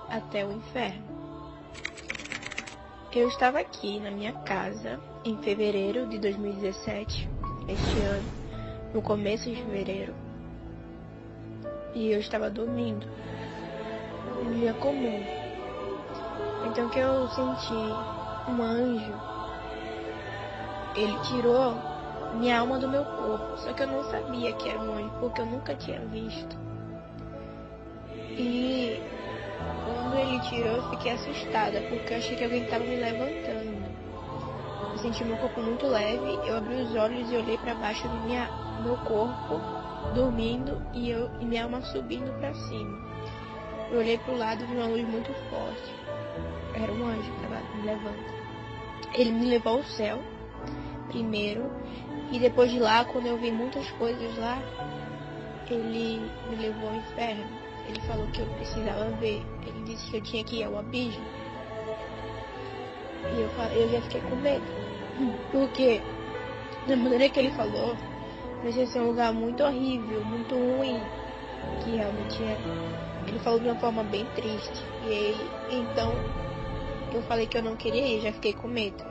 até o inferno. Eu estava aqui na minha casa em fevereiro de 2017, este ano, no começo de fevereiro, e eu estava dormindo, um dia comum. Então que eu senti um anjo, ele tirou minha alma do meu corpo, só que eu não sabia que era um anjo, porque eu nunca tinha visto. E quando ele tirou, eu fiquei assustada, porque eu achei que alguém estava me levantando. Eu senti meu corpo muito leve, eu abri os olhos e olhei para baixo do meu corpo, dormindo, e minha alma subindo para cima. Eu olhei para o lado e vi uma luz muito forte. Era um anjo que estava me levando. Ele me levou ao céu, primeiro, e depois de lá, quando eu vi muitas coisas lá, ele me levou ao inferno. Ele falou que eu precisava ver. Ele disse que eu tinha que ir ao abismo. E eu já fiquei com medo. Porque, da maneira que ele falou, parecia ser um lugar muito horrível, muito ruim. Que realmente é. Ele falou de uma forma bem triste. E então, eu falei que eu não queria ir, já fiquei com medo.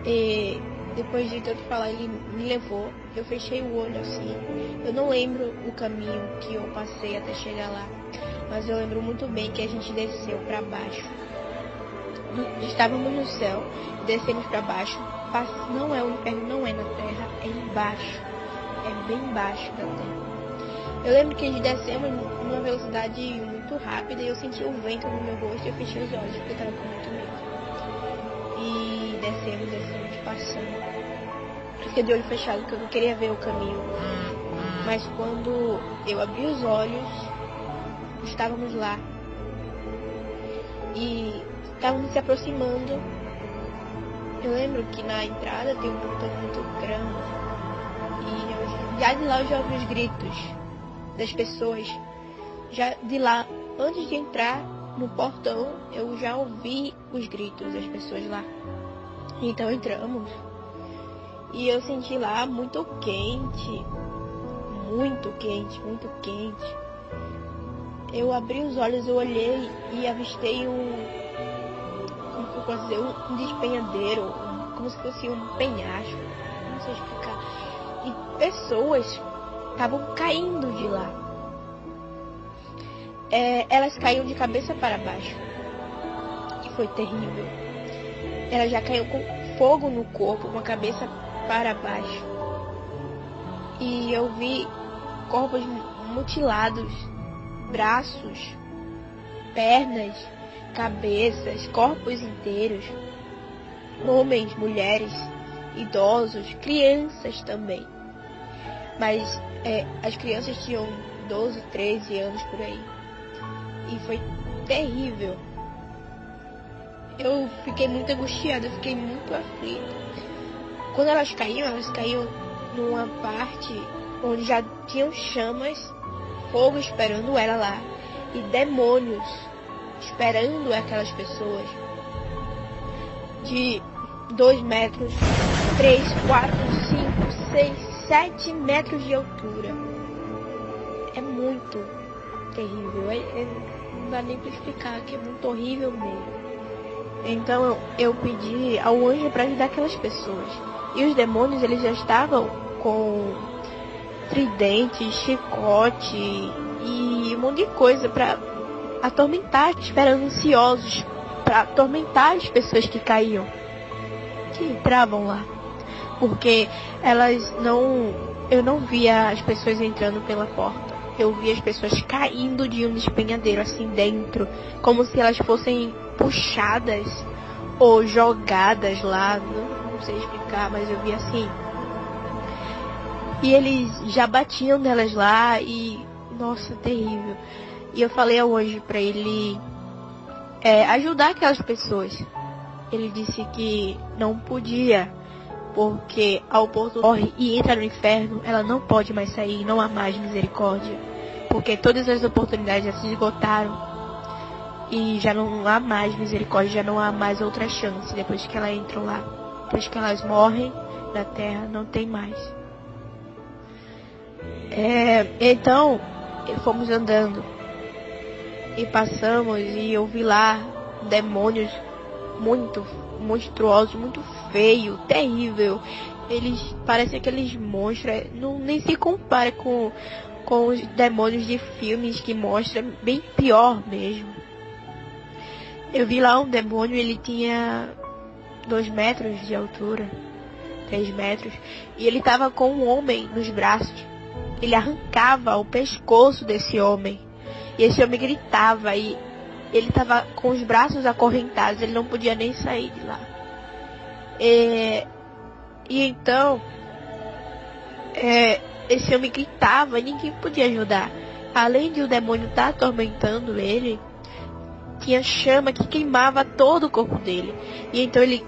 E depois de tanto falar, ele me levou. Eu fechei o olho assim. Eu não lembro o caminho que eu passei até chegar lá, mas eu lembro muito bem que a gente desceu para baixo. Estávamos no céu, descemos para baixo. Não é o inferno, não é na terra, é embaixo. É bem embaixo da terra. Eu lembro que a gente descemos numa velocidade muito rápida e eu senti o vento no meu rosto e eu fechei os olhos porque eu estava com muito medo. E descemos, passando. Fiquei de olho fechado porque eu não queria ver o caminho. Mas quando eu abri os olhos, estávamos lá. E estávamos se aproximando. Eu lembro que na entrada tem um portão muito grande. E já de lá eu já ouvi os gritos das pessoas. Já de lá, antes de entrar no portão, eu já ouvi os gritos das pessoas lá. Então entramos. E eu senti lá muito quente. Muito quente, muito quente. Eu abri os olhos, eu olhei e avistei como eu posso dizer, um despenhadeiro, como se fosse um penhasco, não sei explicar. E pessoas estavam caindo de lá. Elas caíam de cabeça para baixo. E foi terrível. Elas já caíam com fogo no corpo, com a cabeça para baixo. E eu vi corpos mutilados, braços, pernas, cabeças, corpos inteiros, homens, mulheres, idosos, crianças também. Mas as crianças tinham 12, 13 anos por aí. E foi terrível. Eu fiquei muito angustiada, eu fiquei muito aflita. Quando elas caíam numa parte onde já tinham chamas, fogo esperando ela lá, e demônios esperando aquelas pessoas de 2 metros, 3, 4, 5, 6, 7 metros de altura. É muito terrível, não dá nem para explicar, que é muito horrível mesmo. Então eu pedi ao anjo para ajudar aquelas pessoas. E os demônios, eles já estavam com tridente, chicote e um monte de coisa para atormentar, esperando ansiosos para atormentar as pessoas que caíam, que entravam lá. Porque eu não via as pessoas entrando pela porta. Eu via as pessoas caindo de um despenhadeiro assim dentro, como se elas fossem puxadas ou jogadas lá, não sei explicar, mas eu vi assim. E eles já batiam nelas lá e, nossa, terrível. E eu falei ao anjo para ele ajudar aquelas pessoas. Ele disse que não podia, porque a oportunidade morre e entra no inferno, ela não pode mais sair, não há mais misericórdia, porque todas as oportunidades já se esgotaram e já não há mais misericórdia, já não há mais outra chance depois que elas entram lá. Depois que elas morrem na terra, não tem mais. Então, fomos andando E passamos e eu vi lá demônios muito monstruosos, muito feio, terrível. Eles parecem aqueles monstros, não, nem se compara com os demônios de filmes que mostram, bem pior mesmo. Eu vi lá um demônio, ele tinha 2 metros de altura, 3 metros, e ele estava com um homem nos braços. Ele arrancava o pescoço desse homem, e esse homem gritava, e ele estava com os braços acorrentados, ele não podia nem sair de lá. E então, esse homem gritava e ninguém podia ajudar. Além de o demônio estar atormentando ele, tinha chama que queimava todo o corpo dele. E então ele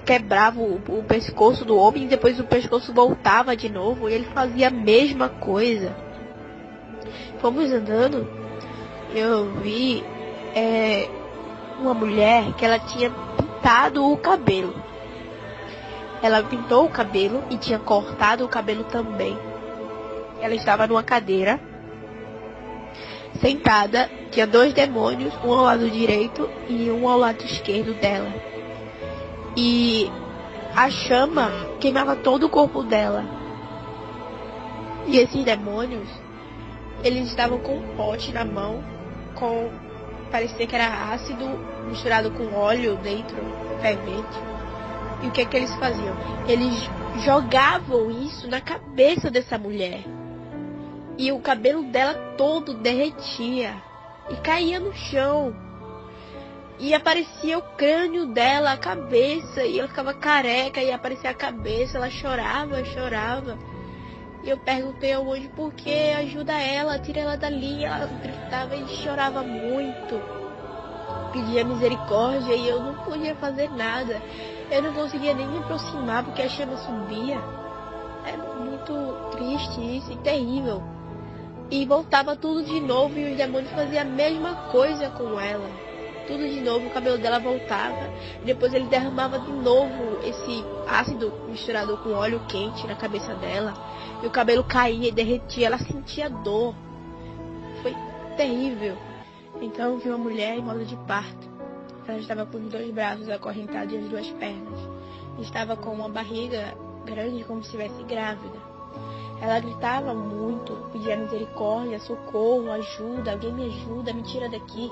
quebrava o pescoço do homem e depois o pescoço voltava de novo. E ele fazia a mesma coisa. Fomos andando, eu vi uma mulher que ela tinha pintado o cabelo. Ela pintou o cabelo e tinha cortado o cabelo também. Ela estava numa cadeira, sentada, tinha 2 demônios, um ao lado direito e um ao lado esquerdo dela. E a chama queimava todo o corpo dela. E esses demônios, eles estavam com um pote na mão, parecia que era ácido misturado com óleo dentro, fervente. E o que é que eles faziam? Eles jogavam isso na cabeça dessa mulher. E o cabelo dela todo derretia e caía no chão. E aparecia o crânio dela, a cabeça, e ela ficava careca e aparecia a cabeça, ela chorava. E eu perguntei ao anjo por que, ajuda ela, tira ela dali. Ela gritava e chorava muito, pedia misericórdia e eu não podia fazer nada. Eu não conseguia nem me aproximar porque a chama subia. Era muito triste isso e terrível. E voltava tudo de novo e os demônios faziam a mesma coisa com ela. Tudo de novo, o cabelo dela voltava. E depois ele derramava de novo esse ácido misturado com óleo quente na cabeça dela. E o cabelo caía e derretia, ela sentia dor. Foi terrível. Então eu vi uma mulher em modo de parto. Ela estava com os 2 braços acorrentados e as 2 pernas. Estava com uma barriga grande como se estivesse grávida. Ela gritava muito, pedia misericórdia, socorro, ajuda, alguém me ajuda, me tira daqui.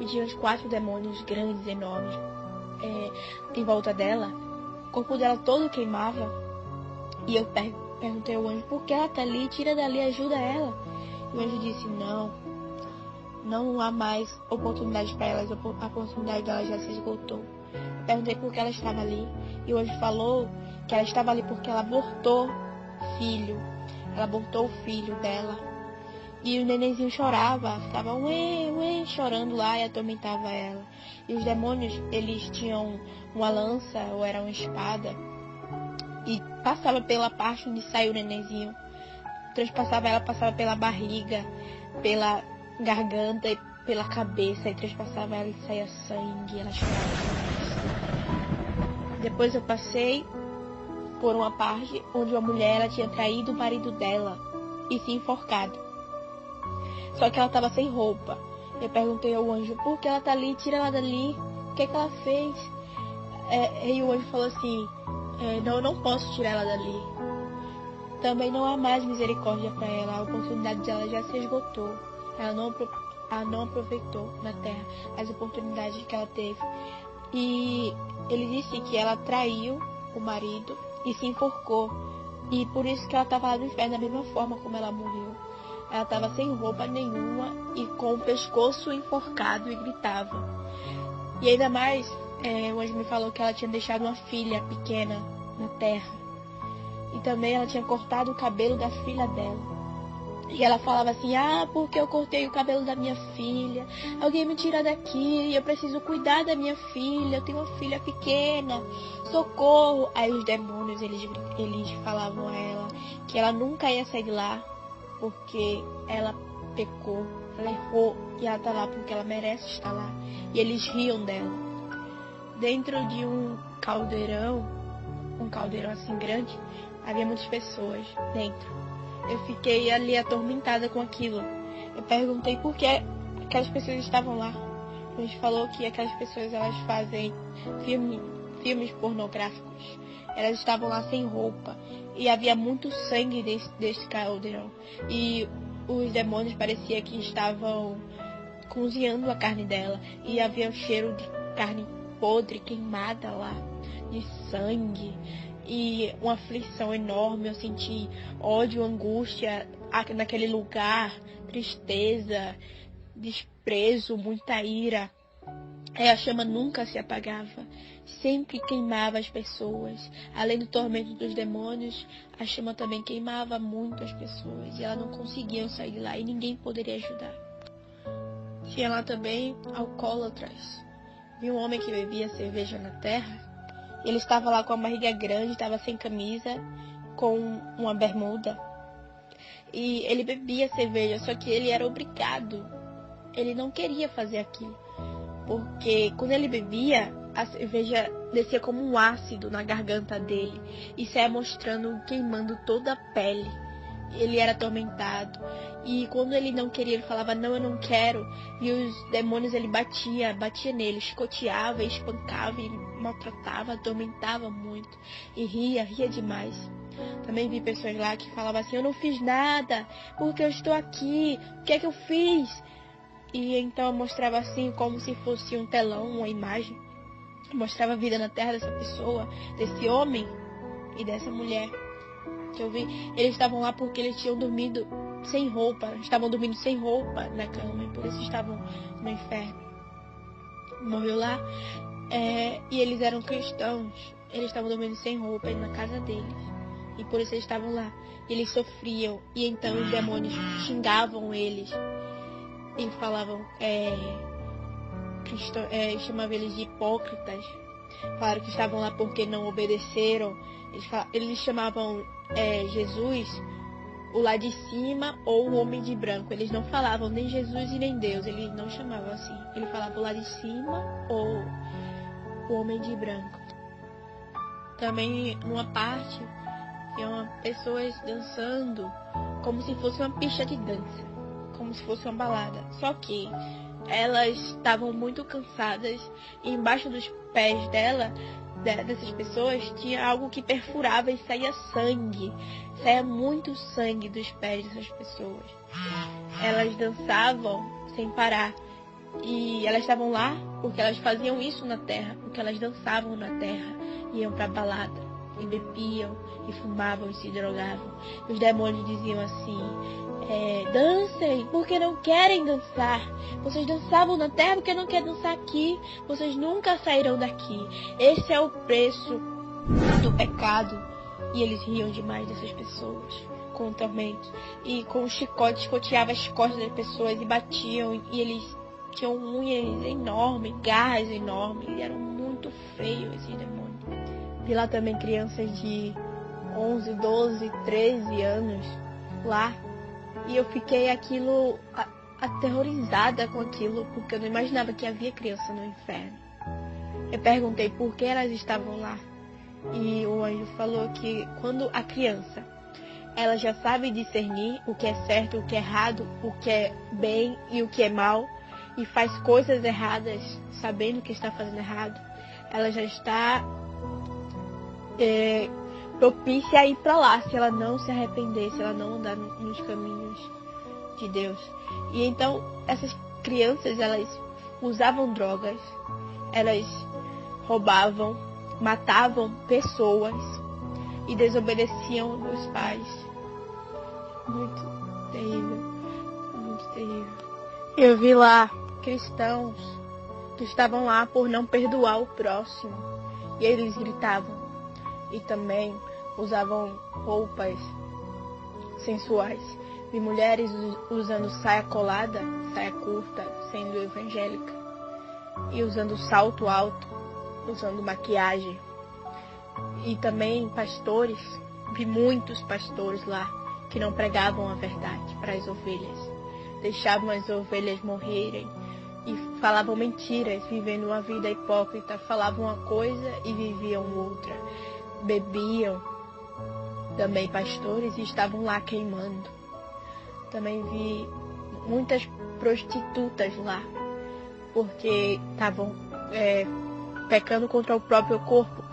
E tinha uns 4 demônios grandes, enormes, em volta dela. O corpo dela todo queimava. E eu perguntei ao anjo, por que ela está ali? Tira dali, ajuda ela. E o anjo disse, não há mais oportunidade para elas, a oportunidade dela já se esgotou. Eu perguntei por que ela estava ali. E o anjo falou que ela estava ali porque ela abortou filho. Ela abortou o filho dela. E o nenenzinho chorava, ficava ué, chorando lá e atormentava ela. E os demônios, eles tinham uma lança ou era uma espada. E passava pela parte onde saiu o nenenzinho. Transpassava ela, passava pela barriga, pela garganta e pela cabeça. E transpassava ela e saía sangue. E ela chorava. Depois eu passei por uma parte onde uma mulher ela tinha traído o marido dela e se enforcado. Só que ela estava sem roupa. Eu perguntei ao anjo, por que ela está ali? Tira ela dali. O que ela fez? E o anjo falou assim, eu não posso tirar ela dali. Também não há mais misericórdia para ela. A oportunidade dela já se esgotou. Ela não aproveitou na terra as oportunidades que ela teve. E ele disse que ela traiu o marido e se enforcou. E por isso que ela estava lá no inferno da mesma forma como ela morreu. Ela estava sem roupa nenhuma e com o pescoço enforcado e gritava. E ainda mais, o anjo me falou que ela tinha deixado uma filha pequena na terra. E também ela tinha cortado o cabelo da filha dela. E ela falava assim, porque eu cortei o cabelo da minha filha. Alguém me tira daqui, eu preciso cuidar da minha filha. Eu tenho uma filha pequena, socorro. Aí os demônios, eles falavam a ela que ela nunca ia sair de lá, porque ela pecou, ela errou. E ela está lá porque ela merece estar lá. E eles riam dela. Dentro de um caldeirão assim grande, havia muitas pessoas dentro. Eu fiquei ali atormentada com aquilo. Eu perguntei por que aquelas pessoas estavam lá. A gente falou que aquelas pessoas, elas fazem filmes pornográficos. Elas estavam lá sem roupa. E havia muito sangue desse caldeirão. E os demônios parecia que estavam cozinhando a carne dela. E havia um cheiro de carne podre, queimada lá, de sangue. E uma aflição enorme. Eu senti ódio, angústia naquele lugar, tristeza, desprezo, muita ira. A chama nunca se apagava, sempre queimava as pessoas. Além do tormento dos demônios, a chama também queimava muito as pessoas. E elas não conseguiam sair de lá e ninguém poderia ajudar. Tinha lá também alcoólatras. Vi um homem que bebia cerveja na terra. Ele estava lá com a barriga grande, estava sem camisa, com uma bermuda. E ele bebia cerveja, só que ele era obrigado. Ele não queria fazer aquilo. Porque quando ele bebia, a cerveja descia como um ácido na garganta dele. E saia mostrando, queimando toda a pele. Ele era atormentado. E quando ele não queria, ele falava, não, eu não quero. E os demônios, ele batia nele, chicoteava, espancava, e maltratava, atormentava muito. E ria demais. Também vi pessoas lá que falavam assim, eu não fiz nada, porque eu estou aqui, o que é que eu fiz? E então eu mostrava assim, como se fosse um telão, uma imagem. Eu mostrava a vida na terra dessa pessoa, desse homem e dessa mulher que eu vi. Eles estavam lá porque eles tinham dormido sem roupa, estavam dormindo sem roupa na cama, e por isso estavam no inferno. Morreu lá, e eles eram cristãos, eles estavam dormindo sem roupa na casa deles, e por isso eles estavam lá. E eles sofriam, e então os demônios xingavam eles, e falavam, chamavam eles de hipócritas. Falaram que estavam lá porque não obedeceram. Eles chamavam Jesus o lá de cima ou o homem de branco. Eles não falavam nem Jesus e nem Deus. Eles não chamavam assim. Ele falava o lá de cima ou o homem de branco. Também numa parte tinha pessoas dançando como se fosse uma pista de dança, como se fosse uma balada. Só que elas estavam muito cansadas e embaixo dos pés dessas pessoas, tinha algo que perfurava e saía sangue. Saía muito sangue dos pés dessas pessoas. Elas dançavam sem parar. E elas estavam lá porque elas faziam isso na terra, porque elas dançavam na terra, iam pra balada, e bebiam, e fumavam, e se drogavam. E os demônios diziam assim, dancem, porque não querem dançar. Vocês dançavam na terra porque não querem dançar aqui. Vocês nunca sairão daqui. Esse é o preço do pecado. E eles riam demais dessas pessoas, com o tormento. E com o chicote, chicoteavam as costas das pessoas e batiam. E eles tinham unhas enormes, garras enormes. Eles eram muito feios, esses demônios. Vi lá também crianças de 11, 12, 13 anos lá. E eu fiquei aterrorizada com aquilo, porque eu não imaginava que havia criança no inferno. Eu perguntei por que elas estavam lá. E o anjo falou que quando a criança, ela já sabe discernir o que é certo, o que é errado, o que é bem e o que é mal, e faz coisas erradas, sabendo que está fazendo errado, ela já está propícia a ir para lá, se ela não se arrepender, se ela não andar nos caminhos de Deus. E então essas crianças, elas usavam drogas, elas roubavam, matavam pessoas e desobedeciam aos pais. Muito terrível, muito terrível. Eu vi lá cristãos que estavam lá por não perdoar o próximo, e eles gritavam. E também usavam roupas sensuais. Vi mulheres usando saia colada, saia curta, sendo evangélica. E usando salto alto, usando maquiagem. E também pastores. Vi muitos pastores lá que não pregavam a verdade para as ovelhas. Deixavam as ovelhas morrerem. E falavam mentiras, vivendo uma vida hipócrita. Falavam uma coisa e viviam outra. Bebiam, também pastores, e estavam lá queimando. Também vi muitas prostitutas lá, porque estavam pecando contra o próprio corpo,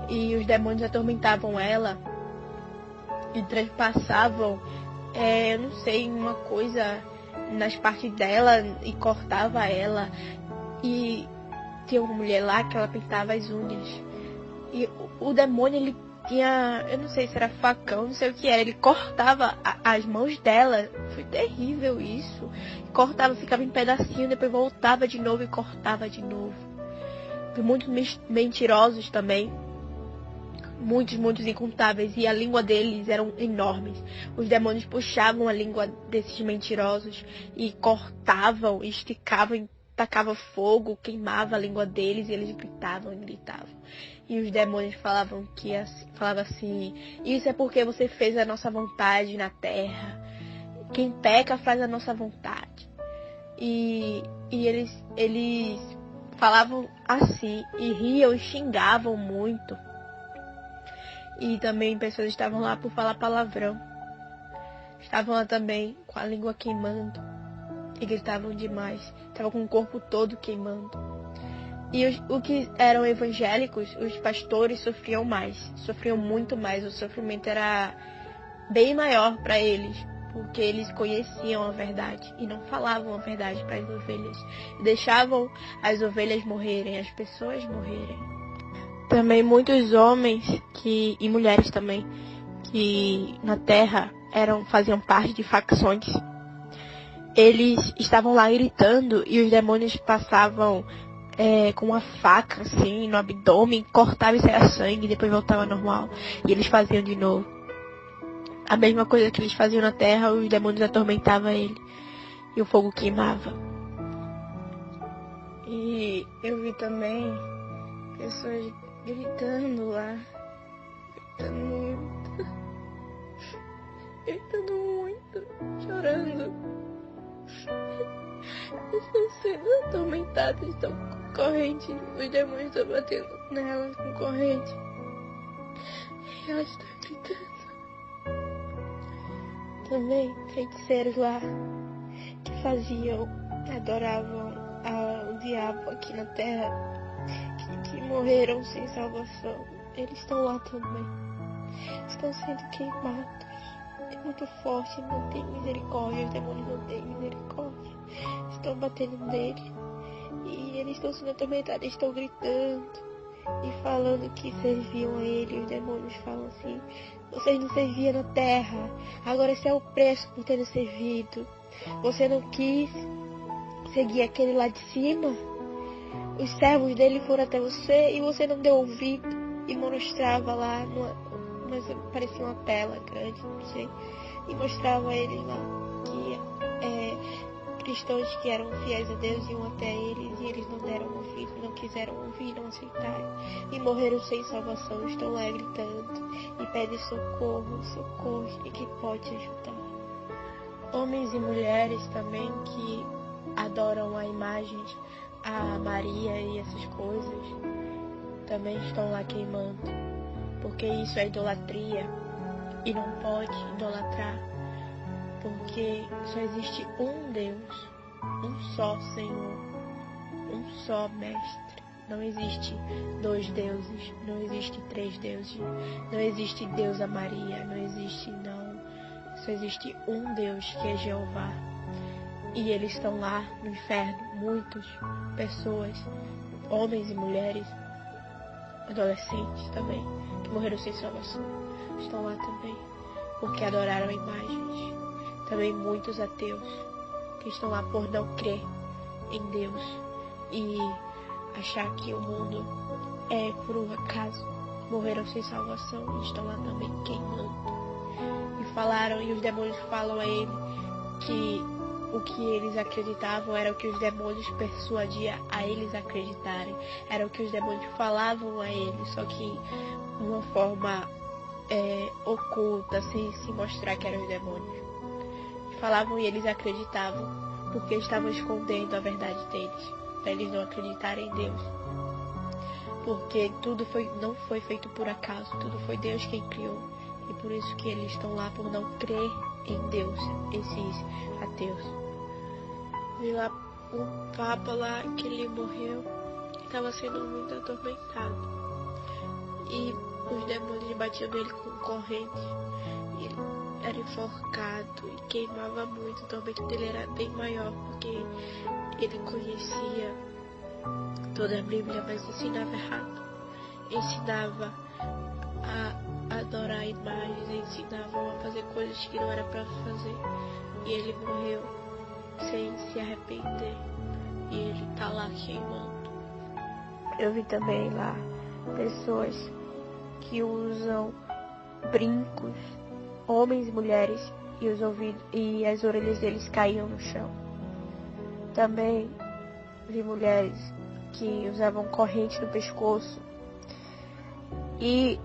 e os demônios atormentavam ela e transpassavam, eu não sei, uma coisa nas partes dela e cortava ela. E tinha uma mulher lá que ela pintava as unhas, e o demônio, ele tinha, eu não sei se era facão, não sei o que era, ele cortava as mãos dela. Foi terrível isso. Cortava, ficava em pedacinho, depois voltava de novo e cortava de novo. E muitos mentirosos também, muitos incontáveis, e a língua deles eram enormes. Os demônios puxavam a língua desses mentirosos e cortavam, esticavam, tacava fogo, queimava a língua deles, e eles gritavam. E os demônios falavam assim: isso é porque você fez a nossa vontade na terra. Quem peca faz a nossa vontade. E eles falavam assim, e riam e xingavam muito. E também pessoas estavam lá por falar palavrão. Estavam lá também com a língua queimando e gritavam demais. Estavam com o corpo todo queimando. E os que eram evangélicos, os pastores, sofriam muito mais. O sofrimento era bem maior para eles, porque eles conheciam a verdade e não falavam a verdade para as ovelhas. Deixavam as ovelhas morrerem, as pessoas morrerem. Também muitos homens e mulheres também, que na terra faziam parte de facções, eles estavam lá gritando, e os demônios passavam com uma faca assim no abdômen, cortava e saia sangue, e depois voltava ao normal, e eles faziam de novo a mesma coisa que eles faziam na terra. Os demônios atormentavam ele e o fogo queimava. E eu vi também pessoas gritando lá, gritando muito, chorando. Estão sendo atormentadas, estão com corrente, os demônios estão batendo nelas com corrente, e elas estão gritando. Também feiticeiros lá que adoravam o diabo aqui na terra, que morreram sem salvação, eles estão lá também, estão sendo queimados. É muito forte, não tem misericórdia, os demônios não têm misericórdia, estão batendo nele, e eles estão sendo atormentados, estão gritando e falando que serviam a ele. Os demônios falam assim: vocês não serviam na terra, agora esse é o preço por ter nos servido. Você não quis seguir aquele lá de cima, os servos dele foram até você e você não deu ouvido. E mostrava lá mas parecia uma tela grande, não sei, e mostrava eles lá que cristãos que eram fiéis a Deus iam até eles, e eles não deram ouvido, não quiseram ouvir, não aceitaram, e morreram sem salvação. Estão lá gritando e pedem socorro, e que pode ajudar. Homens e mulheres também que adoram a imagem, a Maria e essas coisas, também estão lá queimando, porque isso é idolatria e não pode idolatrar, porque só existe um Deus, um só Senhor, um só Mestre. Não existe 2 deuses, não existe 3 deuses, não existe Deus a Maria, não existe não. Só existe um Deus, que é Jeová. E eles estão lá no inferno, muitas pessoas, homens e mulheres, adolescentes também, que morreram sem salvação, estão lá também, porque adoraram imagens. Também muitos ateus, que estão lá por não crer em Deus e achar que o mundo é por um acaso, morreram sem salvação e estão lá também queimando. E os demônios falam a ele que o que eles acreditavam era o que os demônios persuadiam a eles acreditarem. Era o que os demônios falavam a eles, só que de uma forma oculta, sem se mostrar que eram os demônios. Falavam e eles acreditavam, porque estavam escondendo a verdade deles, para eles não acreditarem em Deus. Porque tudo não foi feito por acaso, tudo foi Deus quem criou. E por isso que eles estão lá por não crer em Deus, esses ateus. Vi lá um papa lá que ele morreu, estava sendo muito atormentado. E os demônios batiam nele com corrente. Ele era enforcado e queimava muito. O tormento dele era bem maior, porque ele conhecia toda a Bíblia, mas ensinava errado. Ensinava a adorar imagens, ensinava a fazer coisas que não era para fazer. E ele morreu sem se arrepender. E ele tá lá queimando. Eu vi também lá pessoas que usam brincos, homens e mulheres, e os ouvidos e as orelhas deles caíam no chão. Também vi mulheres que usavam corrente no pescoço e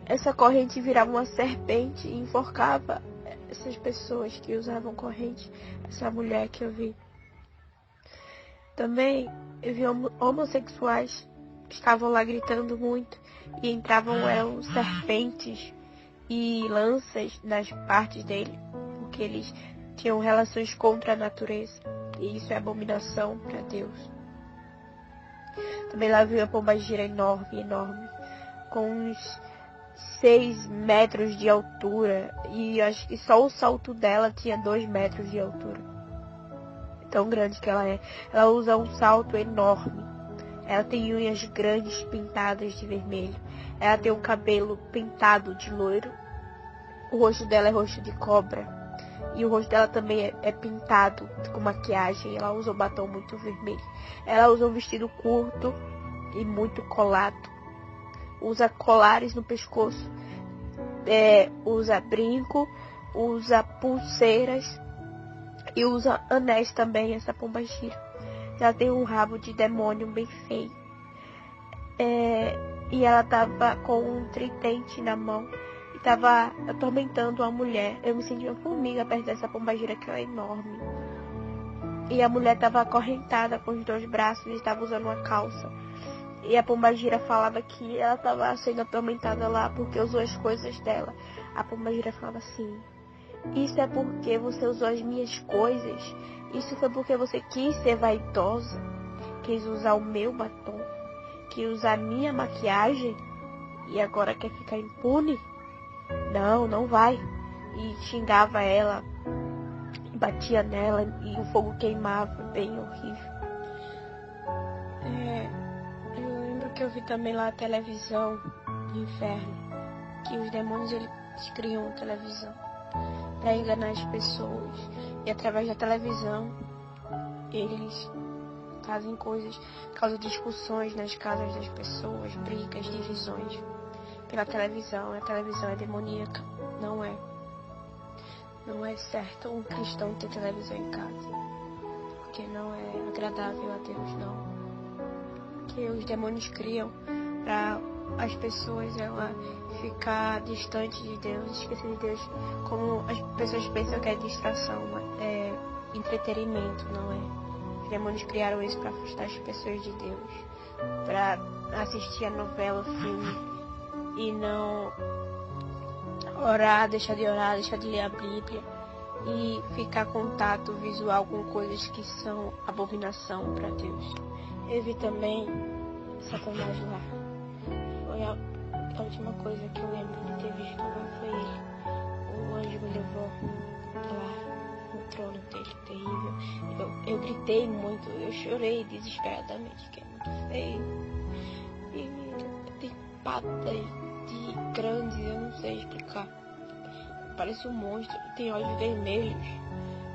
essa corrente virava uma serpente e enforcava essas pessoas que usavam corrente, essa mulher que eu vi. Também eu vi homossexuais que estavam lá gritando muito e eram serpentes e lanças nas partes dele, porque eles tinham relações contra a natureza, e isso é abominação para Deus. Também lá vi uma pombagira enorme, com uns 6 metros de altura, e acho que só o salto dela tinha 2 metros de altura. Tão grande que ela é. Ela usa um salto enorme. Ela tem unhas grandes pintadas de vermelho. Ela tem um cabelo pintado de loiro. O rosto dela é rosto de cobra. E o rosto dela também é pintado com maquiagem. Ela usa um batom muito vermelho. Ela usa um vestido curto e muito colado. Usa colares no pescoço. Usa brinco. Usa pulseiras. E usa anéis também, essa pombagira. Ela tem um rabo de demônio bem feio. E ela tava com um tridente na mão. E tava atormentando a mulher. Eu me senti uma formiga perto dessa pombagira, que ela é enorme. E a mulher tava acorrentada com os 2 braços e estava usando uma calça. E a pombagira falava que ela tava sendo atormentada lá porque usou as coisas dela. A pombagira falava assim: isso é porque você usou as minhas coisas. Isso foi porque você quis ser vaidosa. Quis usar o meu batom. Quis usar a minha maquiagem. E agora quer ficar impune? Não, não vai. E xingava ela. Batia nela. E o fogo queimava. Bem horrível. Eu lembro que eu vi também lá a televisão do inferno. Que os demônios eles criam televisão para enganar as pessoas, e através da televisão eles fazem coisas, causam discussões nas casas das pessoas, brigas, divisões pela televisão. A televisão é demoníaca. Não é certo um cristão ter televisão em casa, porque não é agradável a Deus, não. Que os demônios criam para as pessoas ficar distante de Deus, esquecer de Deus, como as pessoas pensam que é distração, é entretenimento, não é? Os demônios criaram isso para afastar as pessoas de Deus, para assistir a novela, o filme, e não orar, deixar de ler a Bíblia, e ficar contato visual com coisas que são abominação para Deus. Eu vi também Satanás lá. Foi a última coisa que eu lembro de ter visto lá, foi ele. O anjo me levou lá no trono dele, terrível. Eu gritei muito, eu chorei desesperadamente, que é muito feio. E tem patas de grandes, eu não sei explicar. Parece um monstro, tem olhos vermelhos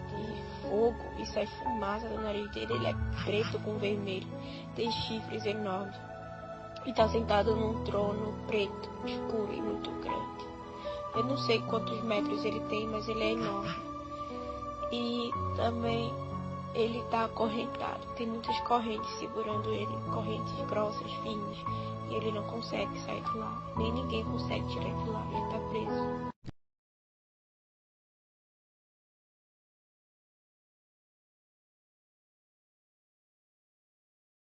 de fogo e sai fumaça do nariz dele. Ele é preto com vermelho, tem chifres enormes. E está sentado num trono preto, escuro e muito grande. Eu não sei quantos metros ele tem, mas ele é enorme. E também ele está acorrentado. Tem muitas correntes segurando ele, correntes grossas, finas. E ele não consegue sair de lá. Nem ninguém consegue tirar ele de lá. Ele está preso.